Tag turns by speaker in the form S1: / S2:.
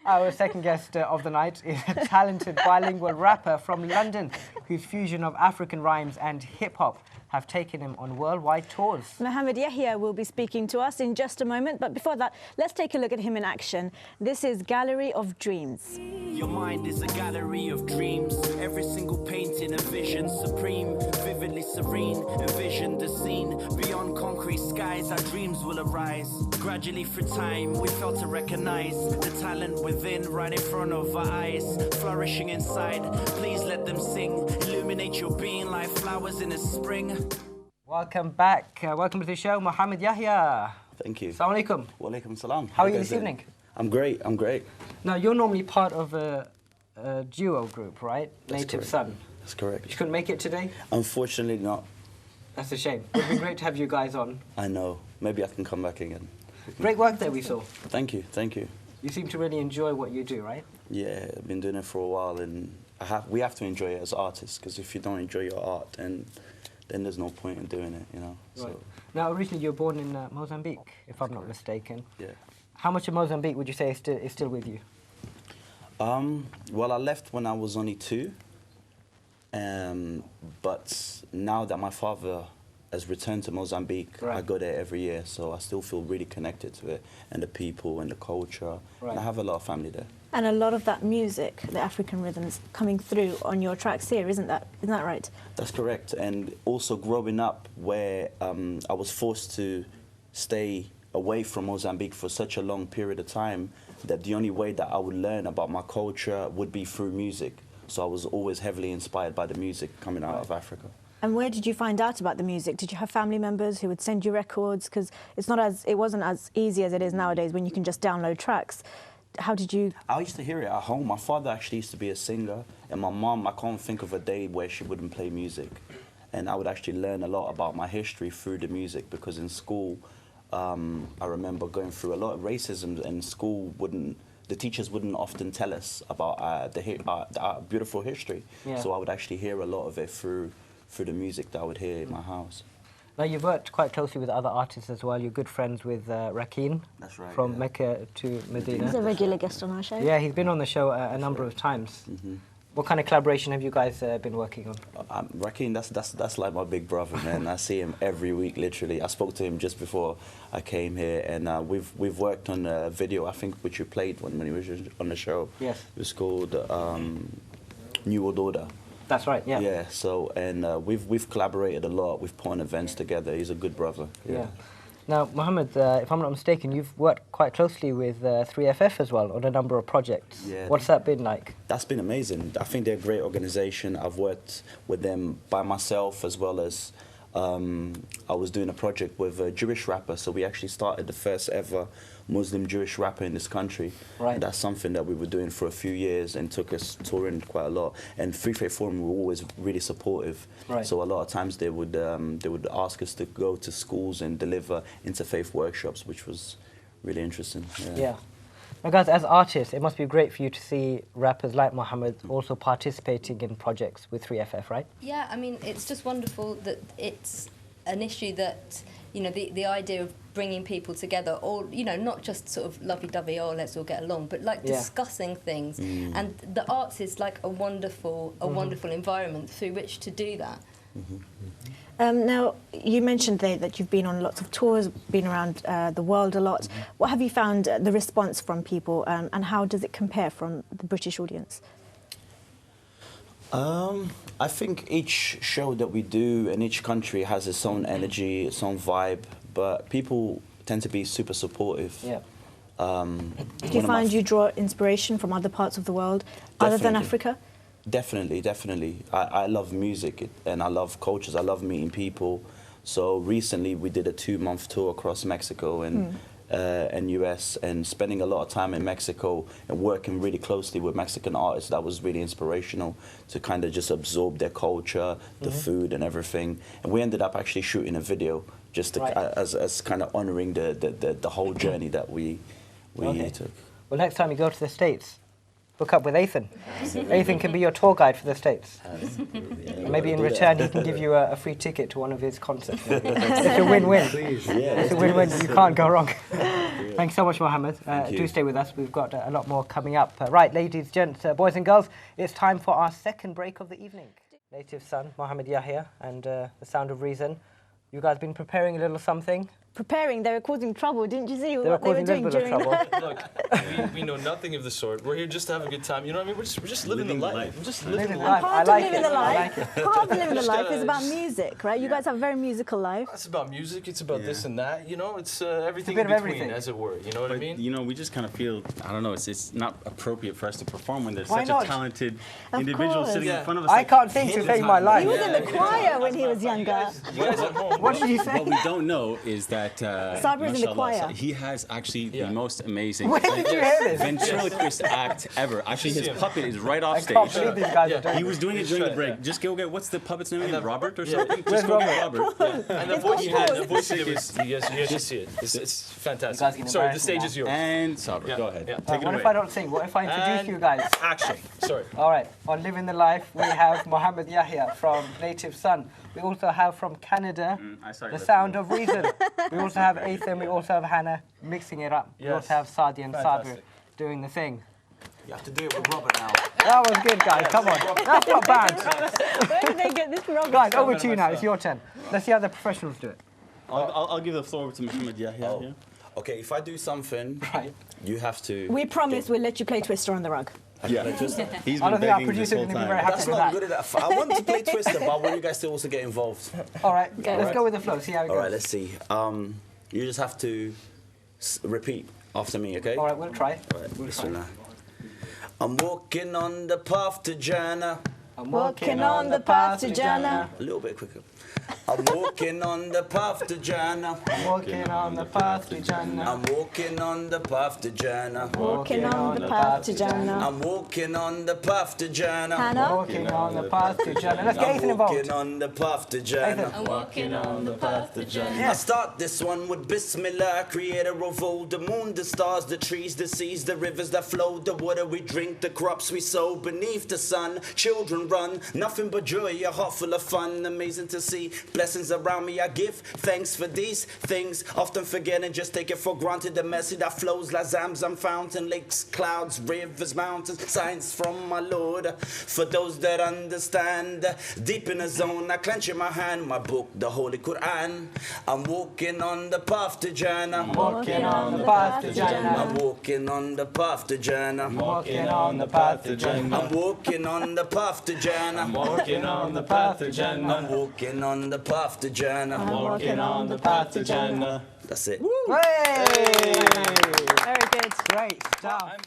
S1: Our second guest of the night is a talented bilingual rapper from London whose fusion of African rhymes and hip-hop have taken him on worldwide tours.
S2: Muhammad Yahya will be speaking to us in just a moment, but before that, let's take a look at him in action. This is Gallery of Dreams.
S3: Your mind is a gallery of dreams. Every single painting a vision supreme, vividly serene. Envision the scene beyond concrete skies. Our dreams will arise. Gradually through time, we fail to recognize the talent within, right in front of our eyes, flourishing inside. Please let them sing. Illuminate your being like flowers in the spring.
S1: Welcome back. Welcome to the show, Muhammad Yahya.
S4: Thank you.
S1: Assalamu alaikum.
S4: Wa alaikum salam.
S1: How are you this evening?
S4: I'm great. I'm great.
S1: Now, you're normally part of a duo group, right?
S4: That's
S1: Native
S4: correct.
S1: Son.
S4: That's correct.
S1: But you couldn't make it today?
S4: Unfortunately not.
S1: That's a shame. It would be great to have you guys on.
S4: I know. Maybe I can come back again.
S1: Great work there, we saw.
S4: Thank you. Thank you.
S1: You seem to really enjoy what you do, right?
S4: Yeah, I've been doing it for a while, and we have to enjoy it as artists, because if you don't enjoy your art, then there's no point in doing it, you know.
S1: Right.
S4: So,
S1: Now, originally you were born in Mozambique, if I'm not mistaken.
S4: yeah.
S1: How much of Mozambique would you say is still with you?
S4: Well, I left when I was only 2, but now that my father has returned to Mozambique,
S1: Right.
S4: I go there every year, so I still feel really connected to it, and the people and the culture.
S1: Right.
S4: And I have a lot of family there.
S2: And a lot of that music, the African rhythms, coming through on your tracks here, isn't that right?
S4: That's correct. And also growing up where I was forced to stay away from Mozambique for such a long period of time, that the only way that I would learn about my culture would be through music. So I was always heavily inspired by the music coming out of Africa.
S2: And where did you find out about the music? Did you have family members who would send you records? Because it wasn't as easy as it is nowadays when you can just download tracks. How did you?
S4: I used to hear it at home. My father actually used to be a singer, and my mom, I can't think of a day where she wouldn't play music. And I would actually learn a lot about my history through the music, because in school, I remember going through a lot of racism, and the teachers wouldn't often tell us about our beautiful history.
S1: Yeah.
S4: So I would actually hear a lot of it through the music that I would hear in my house.
S1: Now, you've worked quite closely with other artists as well. You're good friends with Rakeen.
S4: That's right,
S1: From
S4: yeah.
S1: Mecca to Medina.
S2: He's a regular guest on our show.
S1: Yeah, he's been on the show a number of times.
S4: Mm-hmm.
S1: What kind of collaboration have you guys been working on?
S4: Rakeen, that's like my big brother, man. I see him every week, literally. I spoke to him just before I came here, and we've worked on a video, I think, which you played when he was on the show.
S1: Yes.
S4: It was called New World Order.
S1: That's right, yeah.
S4: Yeah. So we've collaborated a lot. We've put on events together. He's a good brother.
S1: Yeah. Now, Mohammed, if I'm not mistaken, you've worked quite closely with 3FF as well on a number of projects.
S4: Yeah.
S1: What's that been like?
S4: That's been amazing. I think they're a great organisation. I've worked with them by myself, as well as I was doing a project with a Jewish rapper. So we actually started the first ever Muslim Jewish rapper in this country.
S1: Right.
S4: And that's something that we were doing for a few years and took us touring quite a lot. And Free Faith Forum were always really supportive.
S1: Right.
S4: So a lot of times they would ask us to go to schools and deliver interfaith workshops, which was really interesting.
S1: Yeah. Now, guys, as artists, it must be great for you to see rappers like Mohammed also participating in projects with 3FF, right?
S5: Yeah, I mean, it's just wonderful that it's an issue that, you know, the idea of bringing people together, or, you know, not just sort of lovey-dovey, oh, let's all get along, but like discussing things. And the arts is like a wonderful environment through which to do that.
S2: Now, you mentioned there that you've been on lots of tours, been around the world a lot. What have you found the response from people, and how does it compare from the British audience?
S4: I think each show that we do in each country has its own energy, its own vibe, but people tend to be super supportive.
S1: Yeah.
S2: Do you find you draw inspiration from other parts of the world, other than
S4: Definitely.
S2: Africa?
S4: Definitely, definitely. I love music and I love cultures. I love meeting people. So recently we did a 2-month tour across Mexico and US, and spending a lot of time in Mexico and working really closely with Mexican artists. That was really inspirational to kind of just absorb their culture, the food and everything. And we ended up actually shooting a video just to, as kind of honoring the whole journey that we took.
S1: Well, next time you go to the States, hook up with Ethan. Ethan can be your tour guide for the States. And maybe in return he can give you a free ticket to one of his concerts. It's a win-win.
S4: Yeah,
S1: It's a win-win. You can't go wrong. Thanks so much, Mohammed.
S4: you.
S1: Do stay with us. We've got a lot more coming up. Right, ladies, gents, boys and girls, it's time for our second break of the evening. Native son, Muhammad Yahya, and The Sound of Reason. You guys been preparing a little something?
S2: Preparing, they were causing trouble. Didn't you see
S1: They were
S2: what they were
S1: causing a
S2: doing
S1: little bit of
S2: during
S1: trouble.
S6: Look, we know nothing of the sort. We're here just to have a good time. You know what I mean? We're just living the life. We're just living the life.
S1: I
S2: Part
S1: like
S2: of living
S1: it.
S2: the
S1: I
S2: life,
S1: like it.
S2: part of living the
S6: Just
S2: life
S6: gotta-
S2: is about music, right? You guys have a very musical life.
S6: It's about music. It's about this and that. You know, it's everything
S1: bit
S6: in
S1: of
S6: between,
S1: everything.
S6: as it were. You know what I
S7: But,
S6: mean?
S7: you know, we just kind of feel, I don't know, it's not appropriate for us to perform when there's
S1: Why
S7: such
S1: not?
S7: a talented
S2: Of
S7: individual
S2: course.
S7: sitting
S6: Yeah.
S7: in front of us.
S1: I
S7: like,
S1: can't sing to
S7: all the
S1: save
S7: time.
S1: my life.
S2: He was in the choir when he was younger.
S6: You guys at home.
S1: What did you say?
S7: What we don't know is that
S2: Sabri is in the
S7: mashallah,
S2: choir.
S7: he has actually
S6: Yeah.
S7: the most amazing
S1: Where did you hear this?
S7: ventriloquist act ever. Actually, his puppet is right off
S1: I can't
S7: stage.
S1: believe these guys are doing
S7: He was doing it during the
S6: Right,
S7: break. Just go get, what's the puppet's name again? Robert or
S6: Yeah.
S7: something?
S1: Where's
S7: Just go get Robert.
S6: And the voice he had, the voice he was, you guys should see it. It's
S1: guys can
S6: fantastic. Sorry, the
S1: embarrass me
S6: stage
S1: now.
S6: is yours.
S7: And Sabri,
S6: Yeah.
S7: go ahead.
S6: Yeah.
S7: Take it
S1: What
S7: away.
S1: if I don't sing? What if I introduce
S6: And
S1: you guys?
S6: Action. Sorry.
S1: All right, on Living the Life, we have Muhammad Yahya from Native Son. We also have from Canada,
S7: I saw you
S1: The
S7: left
S1: Sound of Reason. We also have Ethan, we also have Hannah mixing it up. We
S6: Yes.
S1: also have Sadi and Sabir
S6: Fantastic.
S1: doing the thing.
S4: You have to do it with Robert now.
S1: That was good, guys, come on. That's not bad.
S2: Where did they get this from?
S1: Guys, over to you now, it's your turn. Let's see how the professionals do it.
S7: I'll give the floor to Muhammad Yahya.
S4: Oh.
S7: yeah?
S4: Okay, if I do something,
S1: Right.
S4: you have to.
S2: We promise we'll let you play Twister on the rug.
S7: Yeah. He's
S1: I
S7: been
S1: don't think our
S7: begging this
S1: producer
S7: whole
S1: is going to be very
S7: time.
S1: happy
S4: That's
S1: with
S4: not
S1: that.
S4: good at that. I want to play Twister, but I want you guys to also get involved.
S1: All right, let's go with the flow, see how it
S4: All
S1: goes.
S4: right, let's see. You just have to repeat after me, okay?
S1: All right, we'll try.
S4: All right, Bismillah. I'm walking on the path to Jannah.
S1: I'm
S2: Walking on the path to Jannah.
S4: A little bit quicker. I'm walking on the path to Jannah.
S1: I'm walking on the path to Jannah.
S4: I'm walking on the path to Jannah.
S2: Walking on the path to Jannah.
S4: I'm walking on the path to Jannah.
S2: Hannah?
S1: Walking on the path to Jannah. Let's get Ethan
S4: I'm walking
S1: involved.
S4: on the path to Jannah.
S5: I'm walking on the path to Jannah.
S4: I start this one with Bismillah, creator of all, the moon, the stars, the trees, the seas, the rivers that flow, the water we drink, the crops we sow beneath the sun. Children run, nothing but joy, a heart full of fun, amazing to see. Blessings around me, I give thanks for these things. Often forget and just take it for granted. The mercy that flows like Zamzam fountain, lakes, clouds, rivers, mountains, signs from my Lord. For those that understand, deep in the zone, I clench in my hand my book, the Holy Quran. I'm walking on the path to Jannah.
S1: Walking on the path to Jannah.
S4: I'm walking on the path to Jannah.
S1: Walking on the path to Jannah.
S4: I'm walking on the path to Jannah.
S6: Walking on the path to Jannah.
S4: I'm walking on the path to Jannah.
S6: Walking on the path to Jannah.
S4: That's it.
S1: Hey!
S2: Very good.
S1: Great stuff.